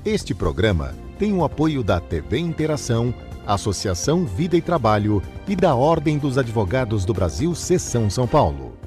Este programa tem o apoio da TV Interação, Associação Vida e Trabalho e da Ordem dos Advogados do Brasil, Seção São Paulo.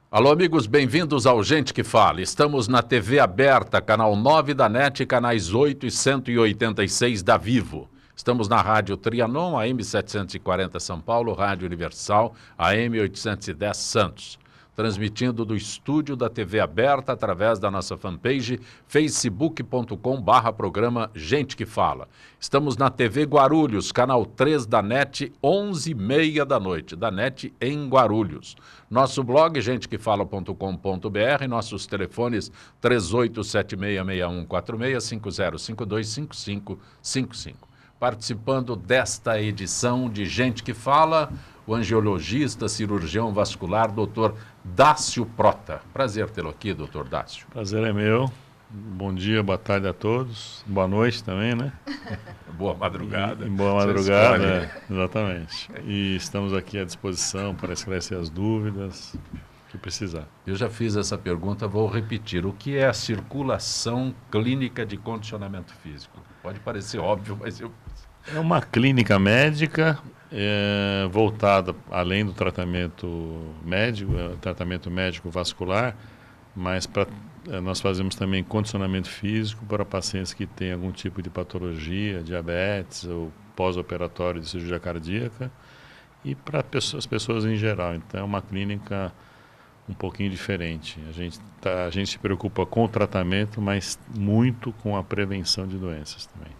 Alô, amigos, bem-vindos ao Gente que Fala. Estamos na TV aberta, canal 9 da NET, canais 8 e 186 da Vivo. Estamos na Rádio Trianon, AM 740 São Paulo, Rádio Universal, AM 810 Santos. Transmitindo do estúdio da TV aberta através da nossa fanpage facebook.com/programa Gente que Fala. Estamos na TV Guarulhos, canal 3 da NET, 11h30 da noite, da NET em Guarulhos. Nosso blog, gentequefala.com.br, nossos telefones 38766146, 50525555. Participando desta edição de Gente que Fala, o angiologista, cirurgião vascular, Dr. Dácio Prota. Prazer tê-lo aqui, Dr. Dácio. Prazer é meu. Bom dia, boa tarde a todos. Boa noite também, né? Boa madrugada. Boa madrugada, exatamente. E estamos aqui à disposição para esclarecer as dúvidas que precisar. Eu já fiz essa pergunta, vou repetir. O que é a circulação clínica de condicionamento físico? Pode parecer óbvio, mas eu... É uma clínica médica voltada, além do tratamento médico vascular, mas nós fazemos também condicionamento físico para pacientes que têm algum tipo de patologia, diabetes ou pós-operatório de cirurgia cardíaca e para as pessoas em geral. Então é uma clínica um pouquinho diferente. A gente se preocupa com o tratamento, mas muito com a prevenção de doenças também.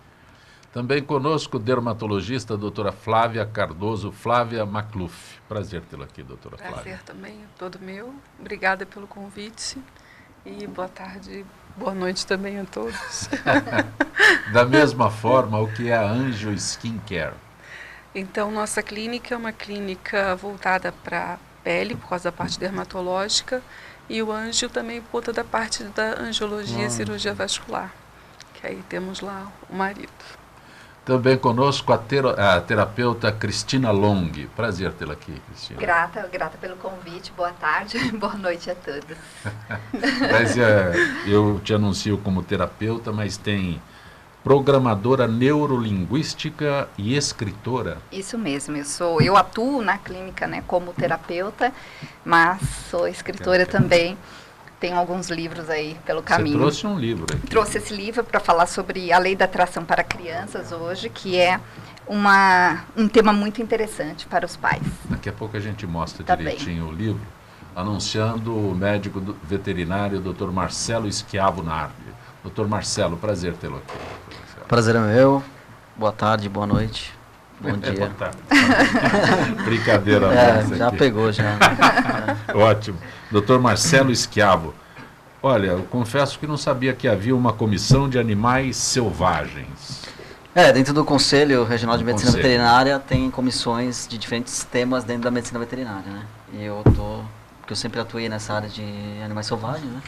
Também conosco, dermatologista, a doutora Flávia Cardoso, Flávia Macluf. Prazer tê-la aqui, doutora Flávia. Prazer também, todo meu. Obrigada pelo convite e boa tarde, boa noite também a todos. Da mesma forma, o que é a Angio Skincare? Então, nossa clínica é uma clínica voltada para pele, por causa da parte dermatológica, e o Angio também por toda a parte da angiologia e cirurgia vascular, que aí temos lá o marido. Também conosco a terapeuta Cristina Long. Prazer tê-la aqui, Cristina. Grata pelo convite. Boa tarde, boa noite a todos. Mas eu te anuncio como terapeuta, mas tem programadora neurolinguística e escritora. Isso mesmo, eu atuo na clínica, né, como terapeuta, mas sou escritora também. Tem alguns livros aí pelo caminho. Você trouxe um livro aqui. Trouxe esse livro para falar sobre a lei da atração para crianças hoje, que é um tema muito interessante para os pais. Daqui a pouco a gente mostra Tá direitinho bem. O livro, anunciando o médico veterinário, Dr. Marcelo Schiavo Nardi. Dr. Marcelo, prazer tê-lo aqui. Prazer é meu. Boa tarde, boa noite. Bom dia. Boa tarde. Brincadeira. Já aqui. Pegou, já. Ótimo. Dr. Marcelo Schiavo. Olha, eu confesso que não sabia que havia uma comissão de animais selvagens. Dentro do Conselho Regional de Medicina Veterinária tem comissões de diferentes temas dentro da medicina veterinária, né? E porque eu sempre atuei nessa área de animais selvagens, né?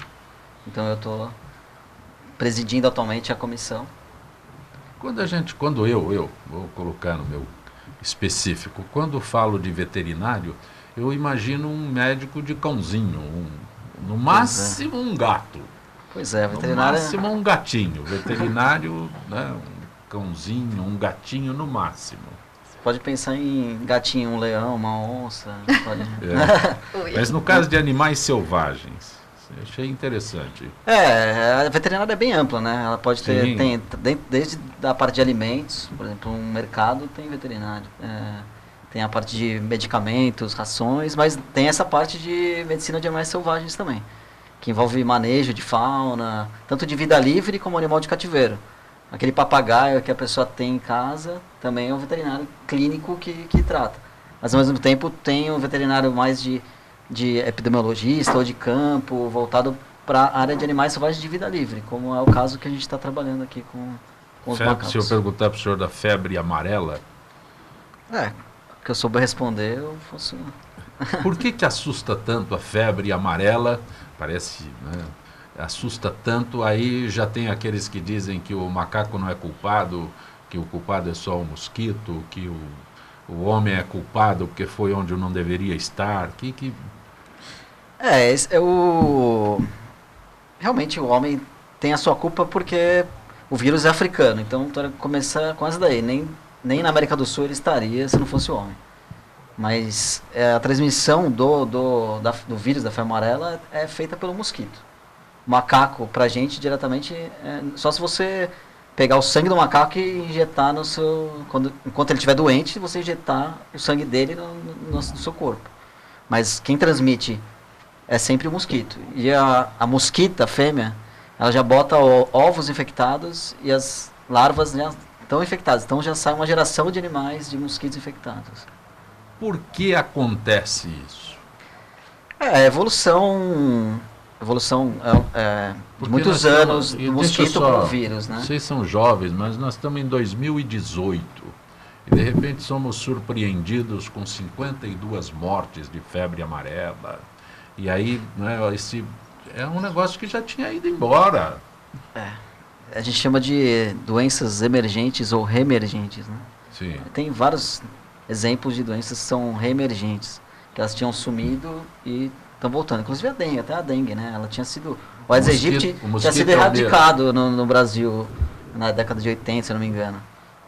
Então eu estou presidindo atualmente a comissão. Quando eu vou colocar no meu específico, quando falo de veterinário, eu imagino um médico de cãozinho, no máximo um gato. Pois é, veterinário... No máximo um gatinho, veterinário, né, um cãozinho, um gatinho no máximo. Você pode pensar em gatinho, um leão, uma onça... Pode... Mas no caso de animais selvagens... Achei interessante. A veterinária é bem ampla, né? Ela pode ter, desde a parte de alimentos, por exemplo, um mercado tem veterinário. Tem a parte de medicamentos, rações, mas tem essa parte de medicina de animais selvagens também, que envolve manejo de fauna, tanto de vida livre como animal de cativeiro. Aquele papagaio que a pessoa tem em casa, também é um veterinário clínico que trata. Mas ao mesmo tempo tem um veterinário mais de epidemiologista ou de campo, voltado para a área de animais selvagens de vida livre, como é o caso que a gente está trabalhando aqui com os macacos. Se eu perguntar para o senhor da febre amarela... que eu souber responder, eu posso... Por que assusta tanto a febre amarela? Parece, né, assusta tanto. Aí já tem aqueles que dizem que o macaco não é culpado, que o culpado é só o mosquito, que o homem é culpado porque foi onde não deveria estar. Realmente o homem tem a sua culpa porque o vírus é africano. Então, começar com essa daí. Nem na América do Sul ele estaria se não fosse o homem. Mas a transmissão do vírus da febre amarela é feita pelo mosquito. O macaco, pra gente, diretamente, só se você pegar o sangue do macaco e injetar no seu... enquanto ele estiver doente, você injetar o sangue dele no seu corpo. Mas quem transmite é sempre o mosquito. E a mosquita, a fêmea, ela já bota ovos infectados e as larvas já estão infectadas. Então já sai uma geração de animais de mosquitos infectados. Por que acontece isso? Evolução de muitos anos do mosquito para o vírus, né? Vocês são jovens, mas nós estamos em 2018 e de repente somos surpreendidos com 52 mortes de febre amarela. E aí, né, esse é um negócio que já tinha ido embora. A gente chama de doenças emergentes ou reemergentes, né? Sim. Tem vários exemplos de doenças que são reemergentes, que elas tinham sumido e estão voltando. Inclusive até a dengue, né? Ela tinha sido... O Aedes aegypti tinha sido erradicado no Brasil na década de 80, se não me engano.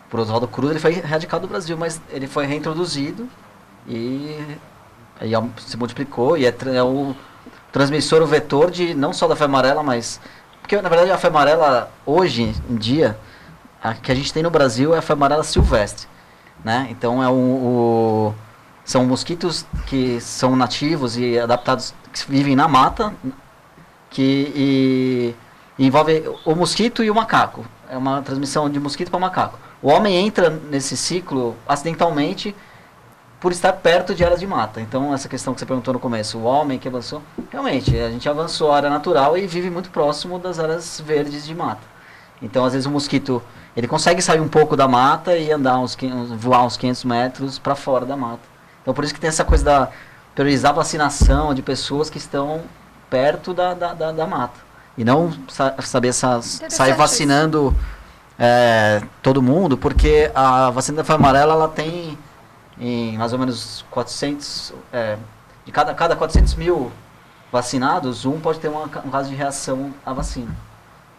Por Oswaldo Cruz, ele foi erradicado do Brasil, mas ele foi reintroduzido e aí se multiplicou e é o transmissor, o vetor de não só da febre amarela, mas... Porque, na verdade, a febre amarela, hoje em dia, a que a gente tem no Brasil é a febre amarela silvestre, né? Então, são mosquitos que são nativos e adaptados, que vivem na mata, e envolve o mosquito e o macaco. É uma transmissão de mosquito para macaco. O homem entra nesse ciclo acidentalmente por estar perto de áreas de mata. Então, essa questão que você perguntou no começo, o homem que avançou, realmente, a gente avançou a área natural e vive muito próximo das áreas verdes de mata. Então, às vezes o mosquito, ele consegue sair um pouco da mata e voar uns 500 metros para fora da mata. Então, por isso que tem essa coisa da priorizar a vacinação de pessoas que estão perto da mata. E não saber sair vacinando todo mundo, porque a vacina da febre amarela, ela tem em mais ou menos 400... de cada 400 mil vacinados, pode ter um caso de reação à vacina.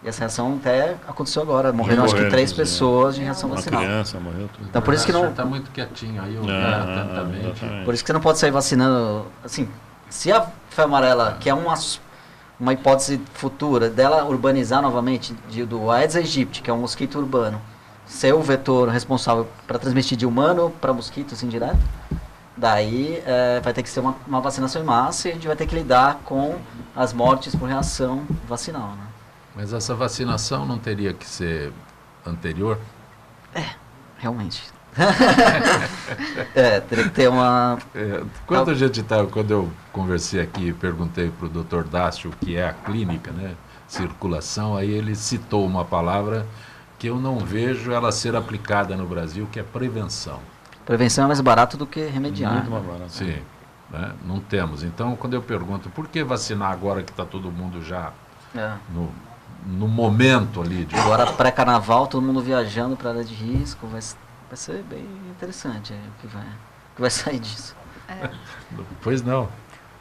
E essa reação até aconteceu agora. Morreram acho que 3 pessoas de reação vacinal. Uma criança morreu tudo. Então por isso que não... Está muito quietinho aí, atentamente. Por isso que você não pode sair vacinando... Assim, se a febre amarela, que é uma hipótese futura dela urbanizar novamente, do Aedes aegypti, que é um mosquito urbano, ser o vetor responsável para transmitir de humano para mosquito, assim, direto, daí vai ter que ser uma vacinação em massa e a gente vai ter que lidar com as mortes por reação vacinal, né? Mas essa vacinação não teria que ser anterior? Realmente. Teria que ter uma... Quando eu conversei aqui e perguntei para o Dr. Dácio o que é a clínica, né? Circulação, aí ele citou uma palavra que eu não vejo ela ser aplicada no Brasil, que é prevenção. Prevenção é mais barato do que remediar. Muito mais barato. Sim, né? Não temos. Então, quando eu pergunto, por que vacinar agora que está todo mundo já no momento ali? Agora, pré-carnaval, todo mundo viajando para a área de risco, vai ser bem interessante o que vai sair disso. Pois não.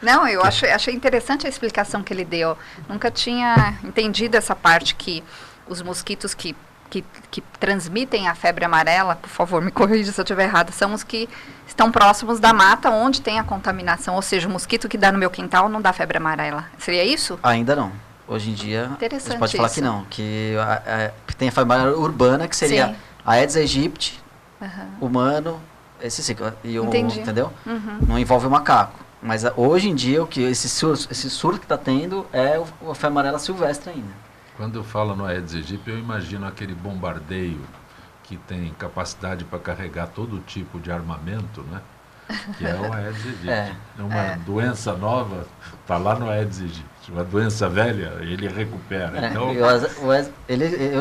Não, eu achei interessante a explicação que ele deu. Nunca tinha entendido essa parte que os mosquitos que transmitem a febre amarela, por favor, me corrija se eu estiver errado, são os que estão próximos da mata onde tem a contaminação. Ou seja, o mosquito que dá no meu quintal não dá febre amarela. Seria isso? Ainda não. Hoje em dia, a gente pode falar isso. que não. Que tem a febre amarela urbana, que seria Sim. a Aedes aegypti, humano, esse ciclo. Entendi. Entendeu? Uhum. Não envolve o macaco. Mas hoje em dia, esse surto que está tendo é a febre amarela silvestre ainda. Quando eu falo no Aedes aegypti, eu imagino aquele bombardeio que tem capacidade para carregar todo tipo de armamento, né? Que é o Aedes aegypti. Uma doença nova está lá no Aedes aegypti. Uma doença velha, ele recupera. Então...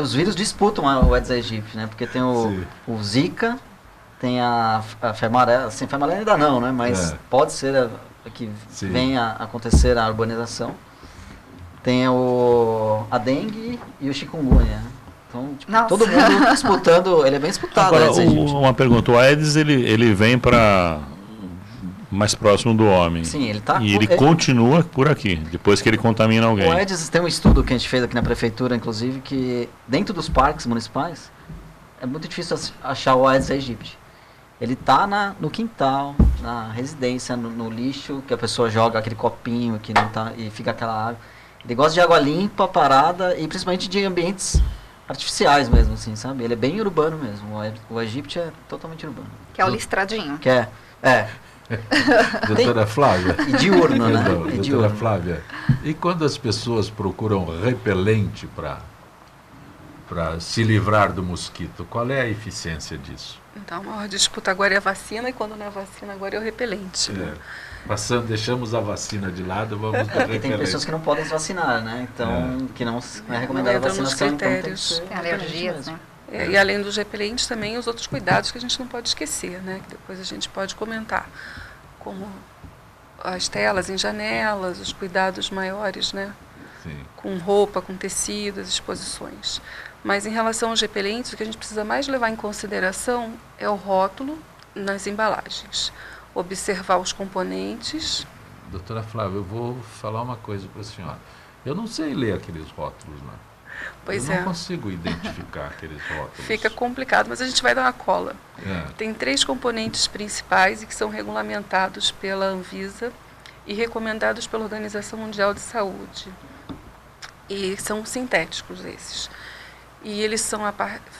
os vírus disputam o Aedes aegypti, né? Porque tem o Zika, tem a febre amarela. Assim, febre amarela ainda não, né? Mas pode ser que venha a acontecer a urbanização. tem a dengue e o chikungunya, né? Então, tipo, todo mundo disputando, ele é bem disputado. Agora, uma pergunta, o Aedes, ele vem para mais próximo do homem. Sim, ele tá... E ele continua por aqui, depois que ele contamina alguém. O Aedes, tem um estudo que a gente fez aqui na prefeitura, inclusive, que dentro dos parques municipais, é muito difícil achar o Aedes aegypti. Ele tá no quintal, na residência, no lixo, que a pessoa joga aquele copinho que não tá, e fica aquela água. Ele gosta de água limpa, parada, e principalmente de ambientes artificiais mesmo, assim, sabe? Ele é bem urbano mesmo. O Aegypti é totalmente urbano. Que é o listradinho. Que é. Doutora Flávia. E diurno, né? Doutora Flávia, e quando as pessoas procuram repelente para se livrar do mosquito, qual é a eficiência disso? Então, a maior disputa agora é a vacina, e quando não é vacina, agora é o repelente. Deixamos a vacina de lado, vamos para repelente. Tem pessoas que não podem se vacinar, né? Então, que não é recomendado a vacinação. Nos critérios. Tem alergias, né? E além dos repelentes, também os outros cuidados que a gente não pode esquecer, né? Que depois a gente pode comentar, como as telas em janelas, os cuidados maiores, né? Sim. Com roupa, com tecido, as exposições. Mas em relação aos repelentes, o que a gente precisa mais levar em consideração é o rótulo nas embalagens. Observar os componentes. Doutora Flávia, eu vou falar uma coisa para a senhora. Eu não sei ler aqueles rótulos, não. Pois eu não consigo identificar aqueles rótulos. Fica complicado, mas a gente vai dar uma cola. Tem 3 componentes principais e que são regulamentados pela Anvisa e recomendados pela Organização Mundial de Saúde. E são sintéticos esses. E eles são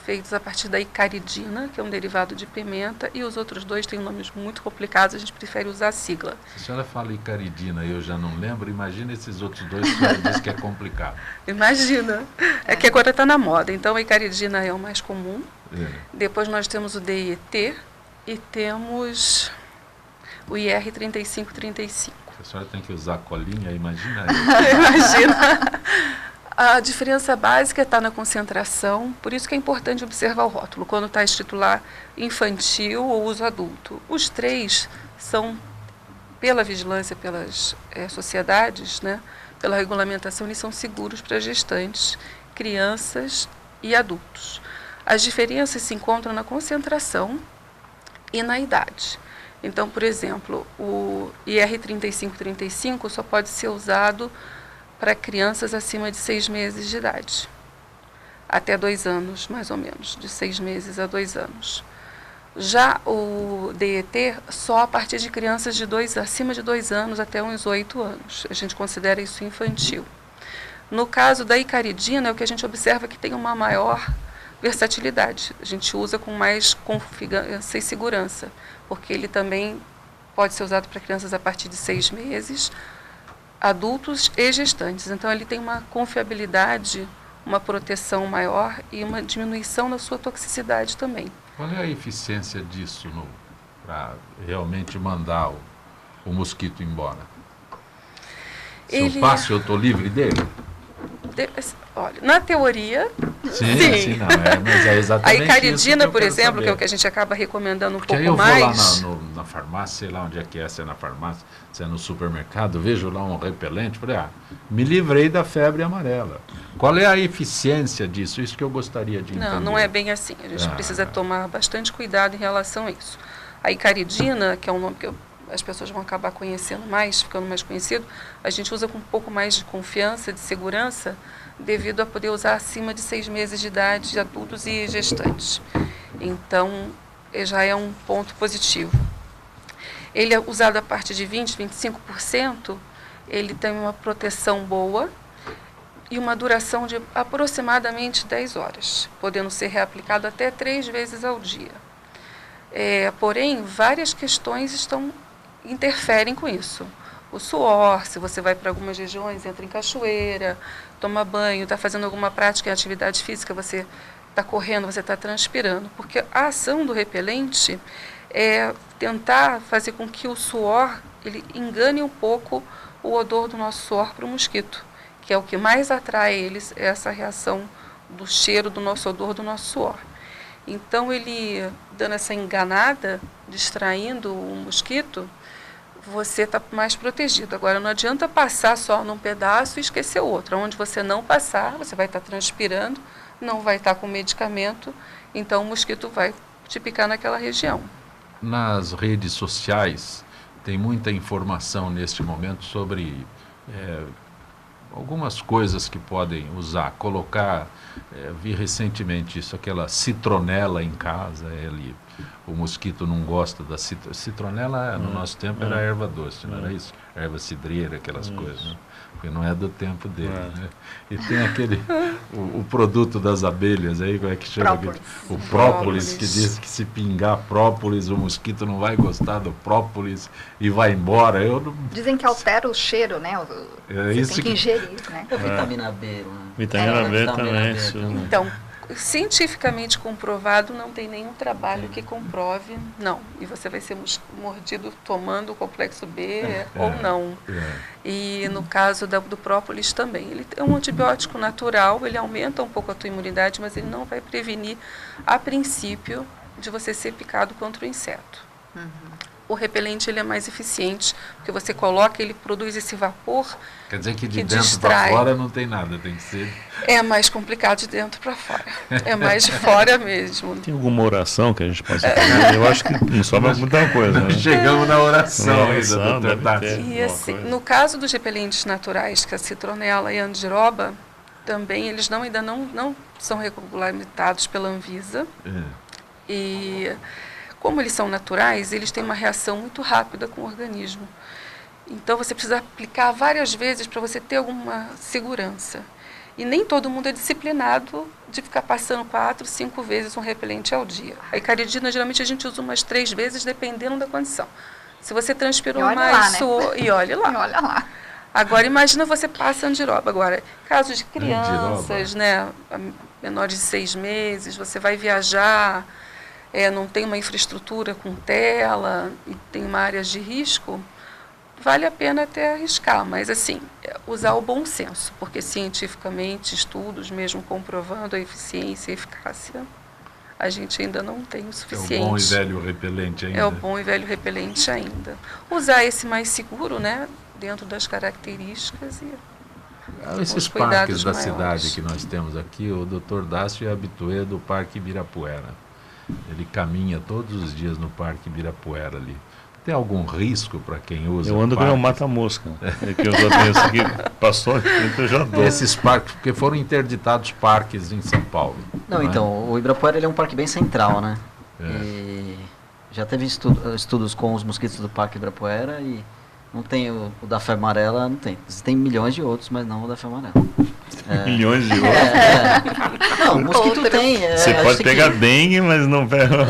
feitos a partir da icaridina, que é um derivado de pimenta, e os outros 2 têm nomes muito complicados, a gente prefere usar a sigla. Se a senhora fala icaridina e eu já não lembro, imagina esses outros 2 que a senhora disse que é complicado. Imagina. É que agora está na moda. Então, a icaridina é o mais comum. Depois nós temos o DET e temos o IR3535. A senhora tem que usar colinha, imagina. Imagina. A diferença básica está na concentração, por isso que é importante observar o rótulo, quando está escrito lá infantil ou uso adulto. Os 3 são, pela vigilância, pelas sociedades, né, pela regulamentação, eles são seguros para gestantes, crianças e adultos. As diferenças se encontram na concentração e na idade. Então, por exemplo, o IR3535 só pode ser usado para crianças acima de 6 meses de idade, até 2 anos, mais ou menos, de 6 meses a 2 anos. Já o DET, só a partir de crianças acima de 2 anos até uns 8 anos. A gente considera isso infantil. No caso da icaridina, é o que a gente observa que tem uma maior versatilidade. A gente usa com mais confiança e segurança, porque ele também pode ser usado para crianças a partir de 6 meses, adultos e gestantes. Então, ele tem uma confiabilidade, uma proteção maior e uma diminuição na sua toxicidade também. Qual é a eficiência disso para realmente mandar o mosquito embora? Se eu passo, eu estou livre dele? Olha, na teoria, sim. Mas é exatamente a icaridina, por exemplo, saber. que é o que a gente acaba recomendando Porque pouco aí eu mais. vou lá na farmácia, sei lá onde é que é, se é na farmácia, se é no supermercado, vejo lá um repelente, falei, me livrei da febre amarela. Qual é a eficiência disso? Isso que eu gostaria de entender. Não é bem assim. A gente precisa tomar bastante cuidado em relação a isso. A icaridina, que é um nome que as pessoas vão acabar conhecendo mais, ficando mais conhecido, a gente usa com um pouco mais de confiança, de segurança, devido a poder usar acima de 6 meses de idade de adultos e gestantes. Então, já é um ponto positivo. Ele é usado a partir de 20%, 25%, ele tem uma proteção boa e uma duração de aproximadamente 10 horas, podendo ser reaplicado até 3 vezes ao dia. Porém, várias questões interferem com isso. O suor, se você vai para algumas regiões, entra em cachoeira, toma banho, está fazendo alguma prática em atividade física, você está correndo, você está transpirando. Porque a ação do repelente é tentar fazer com que o suor ele engane um pouco o odor do nosso suor para o mosquito, que é o que mais atrai eles, é essa reação do cheiro do nosso odor, do nosso suor. Então, ele, dando essa enganada, distraindo o mosquito, você está mais protegido. Agora, não adianta passar só num pedaço e esquecer outro. Onde você não passar, você vai estar transpirando, não vai estar com medicamento, então o mosquito vai te picar naquela região. Nas redes sociais, tem muita informação neste momento sobre algumas coisas que podem usar. Colocar, vi recentemente isso, aquela citronela em casa, o mosquito não gosta da citronela, no nosso tempo era erva doce, não era isso? Erva cidreira, aquelas coisas, né? Porque não é do tempo dele, né? E tem aquele, o produto das abelhas aí, como é que chama? Própolis. O própolis, que diz que se pingar própolis, o mosquito não vai gostar do própolis e vai embora. Dizem que altera o cheiro, né? Você tem que ingerir, né? A vitamina B, né? Vitamina B também. Então, cientificamente comprovado, não tem nenhum trabalho que comprove, não. E você vai ser mordido tomando o complexo B ou não. E no caso do própolis também. Ele é um antibiótico natural, ele aumenta um pouco a tua imunidade, mas ele não vai prevenir, a princípio, de você ser picado contra o inseto. O repelente ele é mais eficiente, porque você coloca, ele produz esse vapor. Quer dizer que de que dentro para fora não tem nada, tem que ser... É mais complicado de dentro para fora. É mais de fora mesmo. Tem alguma oração que a gente possa fazer? Eu acho que não sobra muita coisa, né? Chegamos na oração ainda, doutor Dácio. E assim, no caso dos repelentes naturais, que é a citronela e a andiroba, também eles ainda não são regulamentados pela Anvisa. E como eles são naturais, eles têm uma reação muito rápida com o organismo. Então, você precisa aplicar várias vezes para você ter alguma segurança. E nem todo mundo é disciplinado de ficar passando 4, 5 vezes um repelente ao dia. A icaridina, geralmente, a gente usa umas 3 vezes, dependendo da condição. Se você transpirou mais, suou, e olhe lá. E olha lá. Agora, imagina você passa andiroba. Agora, casos de crianças, né, menores de 6 meses, você vai viajar, não tem uma infraestrutura com tela, e tem uma área de risco, vale a pena até arriscar, mas assim, usar o bom senso, porque cientificamente, estudos mesmo comprovando a eficiência e eficácia, a gente ainda não tem o suficiente. É o bom e velho repelente ainda. É o bom e velho repelente ainda. Usar esse mais seguro, né, dentro das características e esses parques da cidade que nós temos aqui, o Dr. Dácio é habitué do Parque Ibirapuera. Ele caminha todos os dias no Parque Ibirapuera ali. Tem algum risco para quem usa? Eu ando com o mata-mosca. É que eu já tenho isso aqui, passou aqui, então eu já dou. Esses parques, porque foram interditados parques em São Paulo. Não, então, o Ibirapuera ele é um parque bem central, né? E já teve estudos com os mosquitos do Parque Ibirapuera e não tem o da febre amarela, não tem. Tem milhões de outros, mas não o da febre amarela. Milhões de outros. Não, o mosquito tem. Você pode pegar dengue, mas não pega.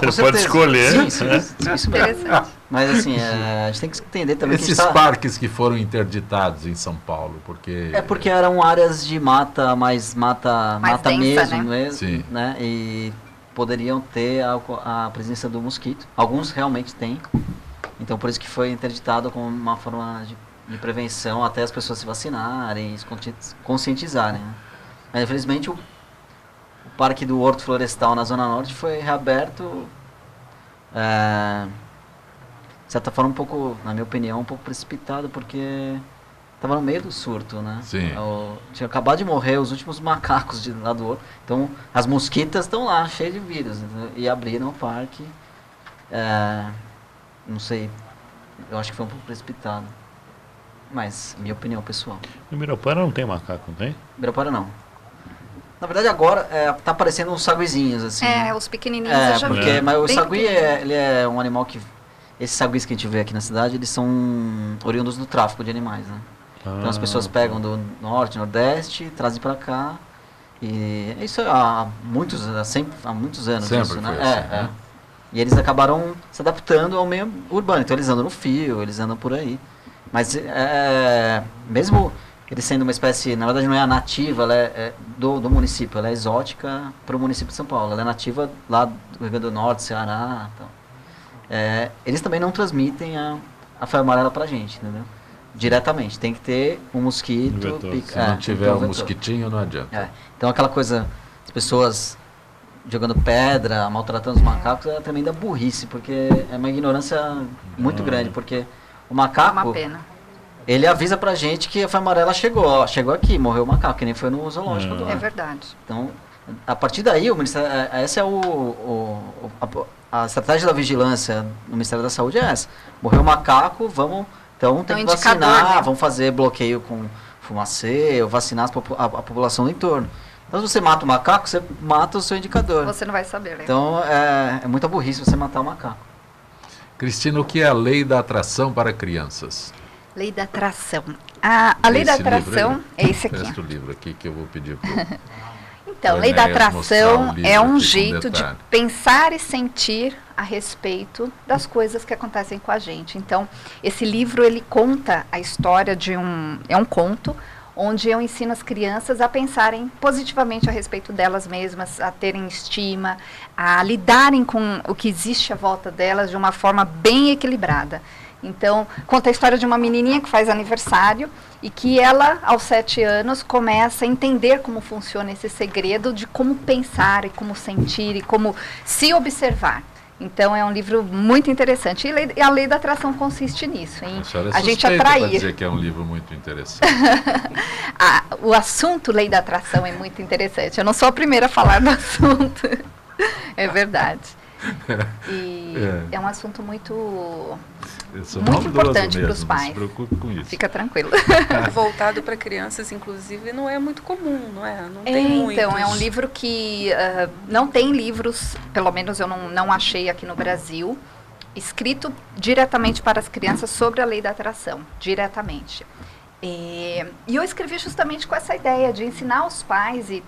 Você pode escolher. Sim, isso mesmo. Mas assim, a gente tem que entender também esses que parques que foram interditados em São Paulo, porque... É porque eram áreas de mata, mais mata densa, mesmo, né? E poderiam ter a presença do mosquito. Alguns realmente têm. Então por isso que foi interditado como uma forma de prevenção até as pessoas se vacinarem, se conscientizarem. Né? Mas, infelizmente, o Parque do Horto Florestal na Zona Norte foi reaberto, de certa forma, um pouco, na minha opinião, um pouco precipitado, porque estava no meio do surto, né? Sim. Tinha acabado de morrer os últimos macacos lá do Horto, então as mosquitas estão lá, cheias de vírus, né? E abriram o parque, não sei, eu acho que foi um pouco precipitado. Mas, minha opinião pessoal. No Ibirapuera não tem macaco, não tem? Ibirapuera não. Na verdade, agora tá aparecendo uns saguizinhos, assim. Os pequenininhos eu já vi. Mas o sagui, ele é um animal que... Esses saguis que a gente vê aqui na cidade, eles são oriundos do tráfico de animais, né? Então as pessoas pegam do norte, nordeste, trazem pra cá. E isso há muitos anos Sempre isso, né? foi assim, né? E eles acabaram se adaptando ao meio urbano. Então eles andam no fio, eles andam por aí. Mas mesmo ele sendo uma espécie, na verdade não é a nativa, ela é do município, ela é exótica para o município de São Paulo. Ela é nativa lá do Rio Grande do Norte, Ceará. Então. Eles também não transmitem a febre amarela para a gente, entendeu? Diretamente. Tem que ter um mosquito. Se não tiver um mosquitinho, não adianta. Então aquela coisa, as pessoas jogando pedra, maltratando os macacos, é uma tremenda burrice, porque é uma ignorância muito grande, porque O macaco, Uma pena. ele avisa pra gente que a febre amarela chegou. Ó, chegou aqui, morreu o macaco, que nem foi no zoológico do É ar. verdade. Então, a partir daí, essa é a estratégia da vigilância no Ministério da Saúde é essa. Morreu o macaco, vamos... Então tem que vacinar, né? Vamos fazer bloqueio com fumacê, vacinar a população do entorno. Então, se você mata o macaco, você mata o seu indicador. Você não vai saber, né? Então, é muita burrice você matar o macaco. Cristina, o que é a lei da atração para crianças? Lei da atração. A lei da atração é esse aqui. Presta o livro aqui que eu vou pedir para Então, lei da atração é um jeito de pensar e sentir a respeito das coisas que acontecem com a gente. Então, esse livro, ele conta a história de é um conto, onde eu ensino as crianças a pensarem positivamente a respeito delas mesmas, a terem estima, a lidarem com o que existe à volta delas de uma forma bem equilibrada. Então, conta a história de uma menininha que faz aniversário e que ela, aos 7 anos, começa a entender como funciona esse segredo de como pensar e como sentir e como se observar. Então, é um livro muito interessante. E a lei da atração consiste nisso, em a gente atrair. Para dizer que é um livro muito interessante. O assunto lei da atração é muito interessante. Eu não sou a primeira a falar do assunto. É verdade. E é um assunto muito importante para os pais. Não se preocupe com isso. Fica tranquilo. Voltado para crianças, inclusive, não é muito comum, não é? Não tem muitos. Então, é um livro que não tem livros, pelo menos eu não achei aqui no Brasil, escrito diretamente para as crianças sobre a lei da atração, diretamente. E eu escrevi justamente com essa ideia de ensinar os pais e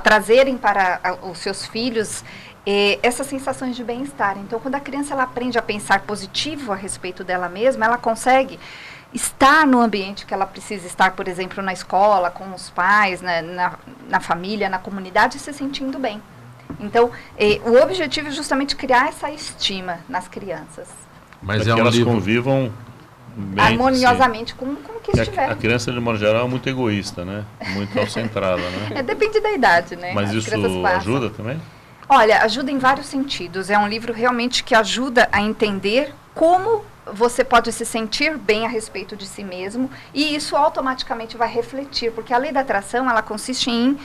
trazerem para os seus filhos essas sensações de bem-estar. Então, quando a criança ela aprende a pensar positivo a respeito dela mesma, ela consegue estar no ambiente que ela precisa estar, por exemplo, na escola, com os pais, na família, na comunidade, se sentindo bem. Então, o objetivo é justamente criar essa estima nas crianças. Mas que elas convivam bem, harmoniosamente com o que estiver. A criança, de modo geral, é muito egoísta, né? Muito autocentrada, né? Depende da idade, né? Mas isso ajuda também? Olha, ajuda em vários sentidos. É um livro realmente que ajuda a entender como você pode se sentir bem a respeito de si mesmo, e isso automaticamente vai refletir, porque a lei da atração, ela consiste em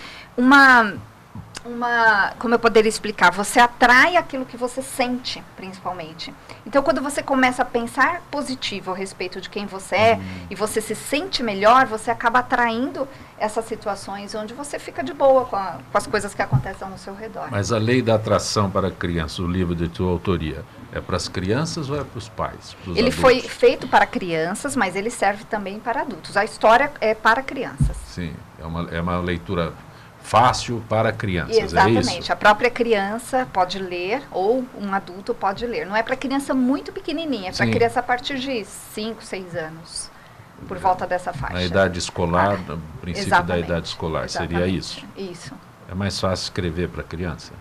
como eu poderia explicar, você atrai aquilo que você sente, principalmente. Então, quando você começa a pensar positivo a respeito de quem você é, e você se sente melhor, você acaba atraindo essas situações onde você fica de boa com as coisas que acontecem ao seu redor. Mas a lei da atração para crianças, o livro de tua autoria, é para as crianças ou é para os pais? Ele foi feito para crianças, mas ele serve também para adultos. A história é para crianças. Sim, é uma leitura fácil para crianças, exatamente. É isso? A própria criança pode ler, ou um adulto pode ler. Não é para criança muito pequenininha, é para criança a partir de 5, 6 anos, por volta dessa faixa. Na idade escolar, no princípio da idade escolar, seria isso? Isso. É mais fácil escrever para criança?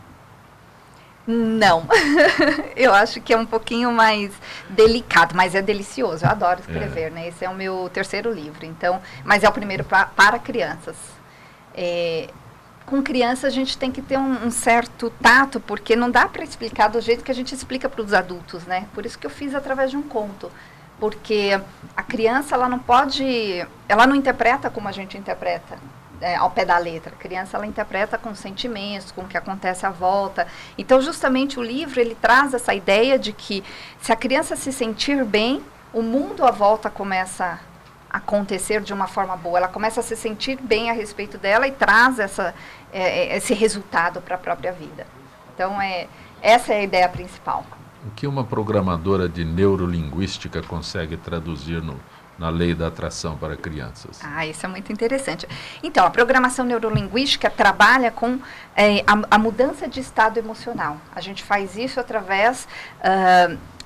Não, eu acho que é um pouquinho mais delicado, mas é delicioso, eu adoro escrever, né? Esse é o meu 3º livro, então, mas é o primeiro para crianças. Com criança a gente tem que ter um certo tato, porque não dá para explicar do jeito que a gente explica para os adultos, né? Por isso que eu fiz através de um conto, porque a criança ela não interpreta como a gente interpreta, ao pé da letra. A criança ela interpreta com sentimentos, com o que acontece à volta. Então, justamente o livro ele traz essa ideia de que se a criança se sentir bem, o mundo à volta começa a acontecer de uma forma boa. Ela começa a se sentir bem a respeito dela e traz esse resultado para a própria vida. Então, essa é a ideia principal. O que uma programadora de neurolinguística consegue traduzir na lei da atração para crianças? Isso é muito interessante. Então, a programação neurolinguística trabalha com a mudança de estado emocional. A gente faz isso através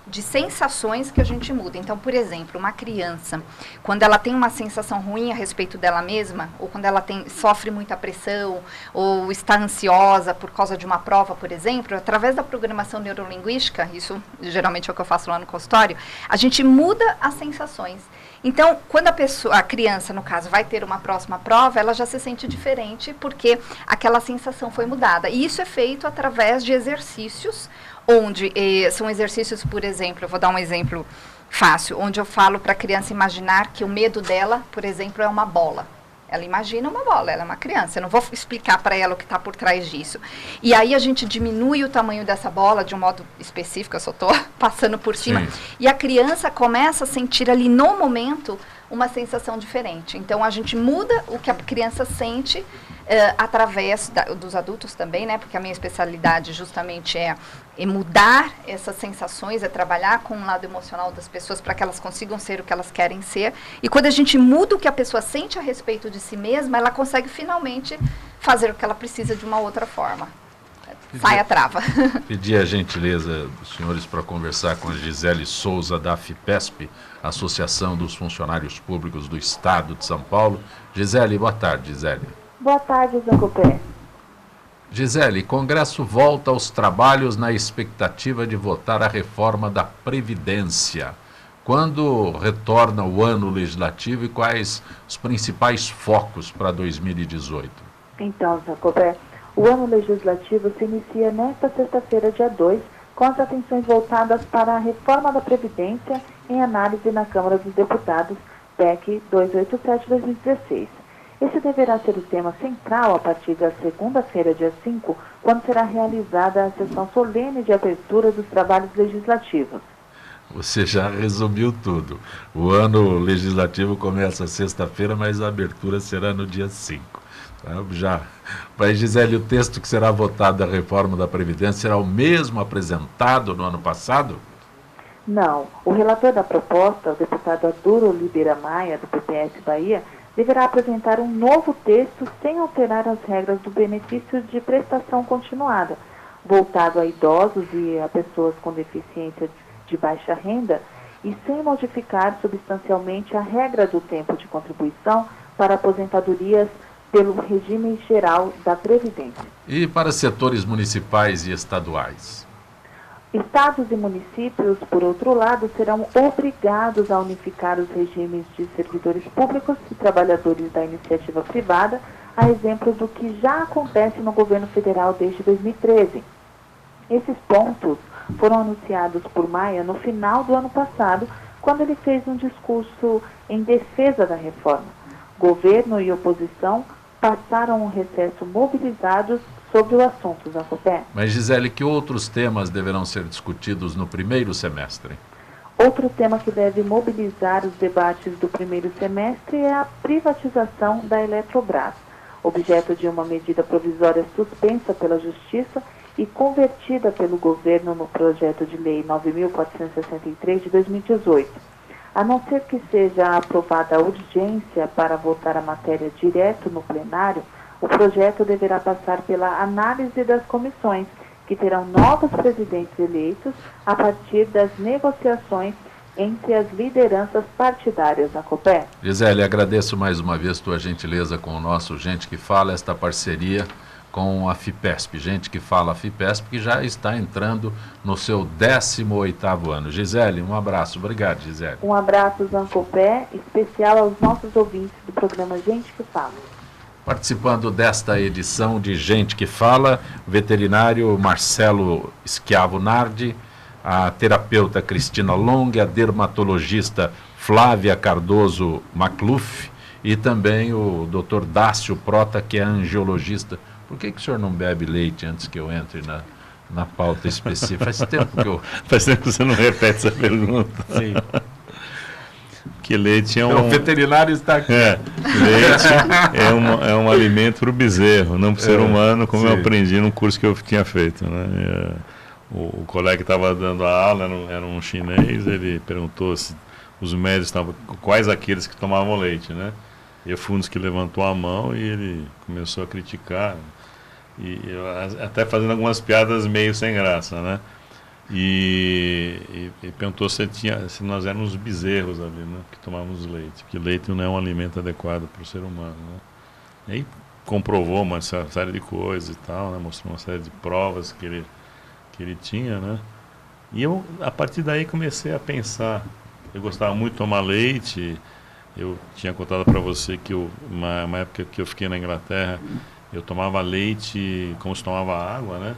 de sensações que a gente muda. Então, por exemplo, uma criança, quando ela tem uma sensação ruim a respeito dela mesma, ou quando ela sofre muita pressão, ou está ansiosa por causa de uma prova, por exemplo, através da programação neurolinguística, isso geralmente é o que eu faço lá no consultório, a gente muda as sensações. Então, quando a criança, no caso, vai ter uma próxima prova, ela já se sente diferente porque aquela sensação foi mudada. E isso é feito através de exercícios onde são exercícios, por exemplo, eu vou dar um exemplo fácil, onde eu falo para a criança imaginar que o medo dela, por exemplo, é uma bola. Ela imagina uma bola, ela é uma criança, eu não vou explicar para ela o que está por trás disso. E aí a gente diminui o tamanho dessa bola de um modo específico, eu só estou passando por cima, Sim. e a criança começa a sentir ali no momento uma sensação diferente. Então a gente muda o que a criança sente através dos adultos também, né? Porque a minha especialidade justamente é mudar essas sensações, é trabalhar com o lado emocional das pessoas para que elas consigam ser o que elas querem ser. E quando a gente muda o que a pessoa sente a respeito de si mesma, ela consegue finalmente fazer o que ela precisa de uma outra forma. Sai a trava. Pedi a gentileza dos senhores para conversar com a Gisele Souza, da FIPESP, Associação dos Funcionários Públicos do Estado de São Paulo. Gisele, boa tarde, Gisele. Boa tarde, Zancopé. Gisele, Congresso volta aos trabalhos na expectativa de votar a reforma da Previdência. Quando retorna o ano legislativo e quais os principais focos para 2018? Então, Zancopé, o ano legislativo se inicia nesta sexta-feira, dia 2, com as atenções voltadas para a reforma da Previdência em análise na Câmara dos Deputados, PEC 287/2016. Esse deverá ser o tema central a partir da segunda-feira, dia 5, quando será realizada a sessão solene de abertura dos trabalhos legislativos. Você já resumiu tudo. O ano legislativo começa sexta-feira, mas a abertura será no dia 5. Já. Mas, Gisele, o texto que será votado da reforma da Previdência será o mesmo apresentado no ano passado? Não. O relator da proposta, o deputado Arturo Oliveira Maia, do PPS Bahia, deverá apresentar um novo texto sem alterar as regras do benefício de prestação continuada, voltado a idosos e a pessoas com deficiência de baixa renda, e sem modificar substancialmente a regra do tempo de contribuição para aposentadorias pelo regime geral da Previdência. E para setores municipais e estaduais? Estados e municípios, por outro lado, serão obrigados a unificar os regimes de servidores públicos e trabalhadores da iniciativa privada, a exemplo do que já acontece no governo federal desde 2013. Esses pontos foram anunciados por Maia no final do ano passado, quando ele fez um discurso em defesa da reforma. Governo e oposição passaram um recesso mobilizados sobre o assunto, Zancopé. Mas, Gisele, que outros temas deverão ser discutidos no primeiro semestre? Outro tema que deve mobilizar os debates do primeiro semestre é a privatização da Eletrobras, objeto de uma medida provisória suspensa pela Justiça e convertida pelo governo no projeto de lei 9.463 de 2018. A não ser que seja aprovada a urgência para votar a matéria direto no plenário, o projeto deverá passar pela análise das comissões, que terão novos presidentes eleitos a partir das negociações entre as lideranças partidárias na COPE. Gisele, agradeço mais uma vez tua gentileza com o nosso Gente que Fala, esta parceria com a FIPESP. Gente que Fala, a FIPESP, que já está entrando no seu 18º ano. Gisele, um abraço. Obrigado, Gisele. Um abraço, Zancopé, especial aos nossos ouvintes do programa Gente que Fala. Participando desta edição de Gente que Fala, o veterinário Marcelo Schiavo Nardi, a terapeuta Cristina Long, a dermatologista Flávia Cardoso Macluf e também o Dr. Dácio Prota, que é angiologista. Por que o senhor não bebe leite antes que eu entre na pauta específica? Faz tempo que eu... Faz tempo que você não repete essa pergunta. Sim. Que leite é um... O veterinário está aqui. Leite é um alimento para o bezerro, não para o ser humano, como sim. Eu aprendi num curso que eu tinha feito, né? O colega que estava dando a aula era um chinês, ele perguntou se os médicos estavam, quais aqueles que tomavam leite, né? Eu fui um dos que levantou a mão e ele começou a criticar, e até fazendo algumas piadas meio sem graça, né? E perguntou se nós éramos bezerros ali, né? Que tomávamos leite, que leite não é um alimento adequado para o ser humano, né? E aí comprovou uma série de coisas e tal, né? Mostrou uma série de provas que ele tinha, né? E eu, a partir daí, comecei a pensar. Eu gostava muito de tomar leite. Eu tinha contado para você que uma época que eu fiquei na Inglaterra, Eu tomava leite como se tomava água, né?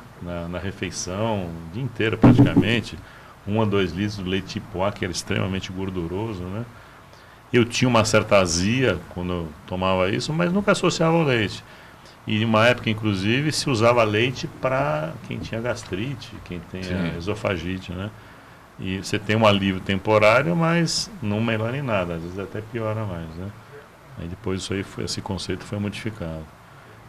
Na refeição, o dia inteiro praticamente. 1 a 2 litros de leite tipo A, que era extremamente gorduroso, né? Eu tinha uma certa azia quando eu tomava isso, mas nunca associava ao leite. E em uma época, inclusive, se usava leite para quem tinha gastrite, quem tem esofagite, né? E você tem um alívio temporário, mas não melhora em nada, às vezes até piora mais, né? Aí depois isso aí esse conceito foi modificado.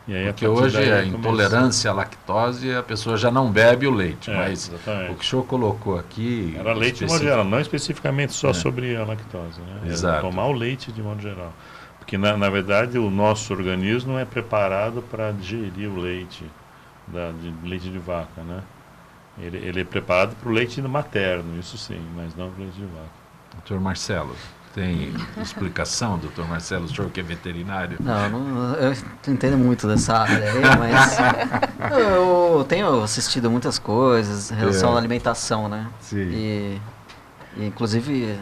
E aí, porque hoje a intolerância à lactose, a pessoa já não bebe o leite, mas exatamente. O que o senhor colocou aqui... Era leite de modo geral, não especificamente só sobre a lactose, né? Exato. Tomar o leite de modo geral. Porque, na verdade, o nosso organismo não é preparado para digerir o leite, de leite de vaca, né? Ele é preparado para o leite materno, isso sim, mas não para o leite de vaca. Doutor Marcelo, tem explicação, doutor Marcelo, o senhor que é veterinário? Não, eu entendo muito dessa área aí, mas eu tenho assistido muitas coisas em relação à alimentação, né? Sim. E inclusive,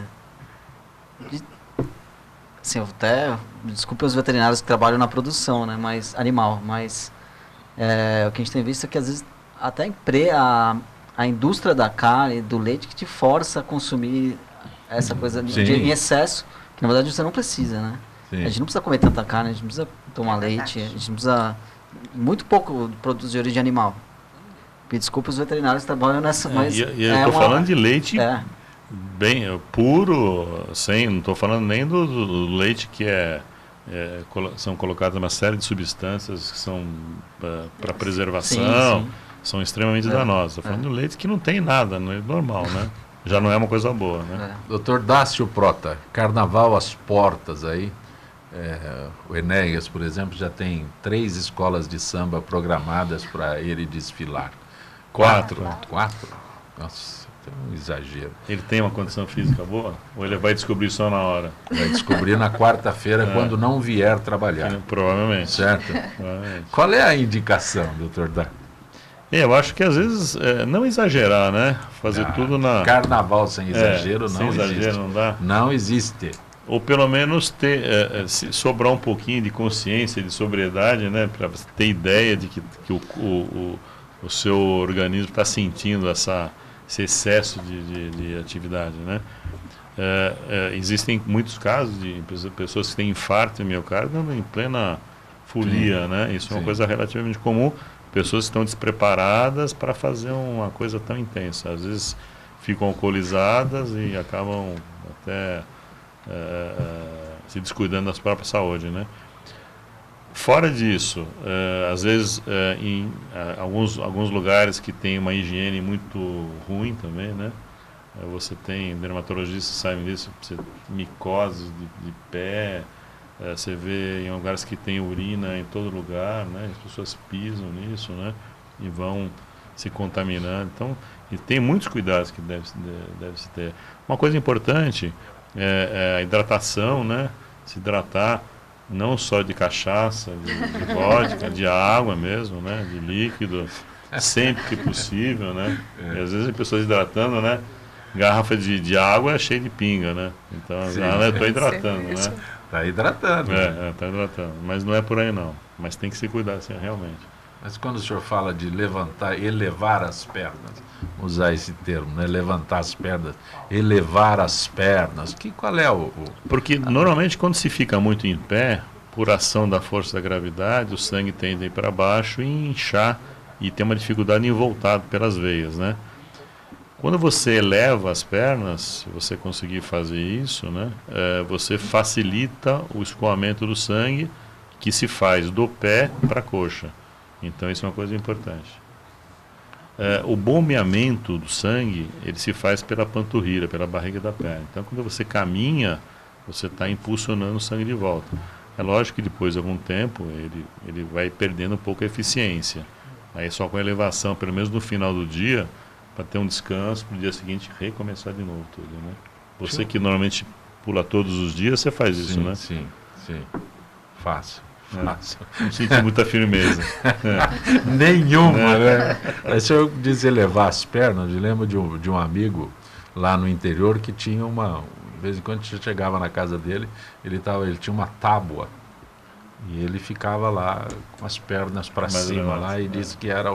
assim, até, desculpe os veterinários que trabalham na produção, né, mas animal, mas o que a gente tem visto é que às vezes até a indústria da carne, do leite, que te força a consumir essa coisa em excesso, que na verdade você não precisa, né? Sim. A gente não precisa comer tanta carne, a gente não precisa tomar leite, a gente não precisa... Muito pouco produtos de origem animal. Me desculpa os veterinários que trabalham nessa, mas... eu estou falando de leite bem puro, sem, não estou falando nem do leite que são colocadas uma série de substâncias que são para preservação, sim. São extremamente danosas. Estou falando de leite que não tem nada, não é normal, né? Já não é uma coisa boa, né? Doutor Dácio Prota, carnaval às portas aí. O Enéas, por exemplo, já tem 3 escolas de samba programadas para ele desfilar. 4? Nossa, é um exagero. Ele tem uma condição física boa? Ou ele vai descobrir só na hora? Vai descobrir na quarta-feira, quando não vier trabalhar. Provavelmente. Certo? Provavelmente. Qual é a indicação, doutor Dácio? Eu acho que às vezes não exagerar, né? Fazer tudo na... Carnaval sem exagero não existe. Exagero não dá? Não existe. Ou pelo menos se sobrar um pouquinho de consciência, de sobriedade, né? Para você ter ideia de que o seu organismo está sentindo esse excesso de atividade, né? Existem muitos casos de pessoas que têm infarto de miocárdio em plena folia, né? Isso é uma coisa relativamente comum. Pessoas que estão despreparadas para fazer uma coisa tão intensa. Às vezes ficam alcoolizadas e acabam até se descuidando da própria saúde, né? Fora disso, às vezes em alguns lugares que tem uma higiene muito ruim também, né? Você tem dermatologistas que sabem disso, micoses de pé. Você vê em lugares que tem urina em todo lugar, né? As pessoas pisam nisso, né? E vão se contaminando. Então, e tem muitos cuidados que deve-se ter. Uma coisa importante é a hidratação, né? Se hidratar não só de cachaça, de vodka, de água mesmo, né? De líquido, sempre que possível, né? E às vezes as pessoas hidratando, né? Garrafa de água é cheia de pinga, né? Então, eu estou hidratando, né? Está hidratando. Está hidratando. Mas não é por aí não. Mas tem que se cuidar, assim, realmente. Mas quando o senhor fala de elevar as pernas, vamos usar esse termo, né? Levantar as pernas, elevar as pernas, qual é Porque normalmente quando se fica muito em pé, por ação da força da gravidade, o sangue tende a ir para baixo e inchar e tem uma dificuldade em voltar pelas veias, né? Quando você eleva as pernas, se você conseguir fazer isso, né, você facilita o escoamento do sangue que se faz do pé para a coxa. Então isso é uma coisa importante. O bombeamento do sangue, ele se faz pela panturrilha, pela barriga da perna. Então quando você caminha, você está impulsionando o sangue de volta. É lógico que depois de algum tempo ele vai perdendo um pouco a eficiência. Aí só com a elevação, pelo menos no final do dia, para ter um descanso, para o dia seguinte recomeçar de novo tudo, né? Você que normalmente pula todos os dias, você faz isso, né? Sim. Faço. Não senti muita firmeza. Nenhuma, né? Aí se eu dizer elevar as pernas, eu lembro de um amigo lá no interior que tinha de vez em quando você chegava na casa dele, ele tinha uma tábua E ele ficava lá com as pernas para cima lá e disse que era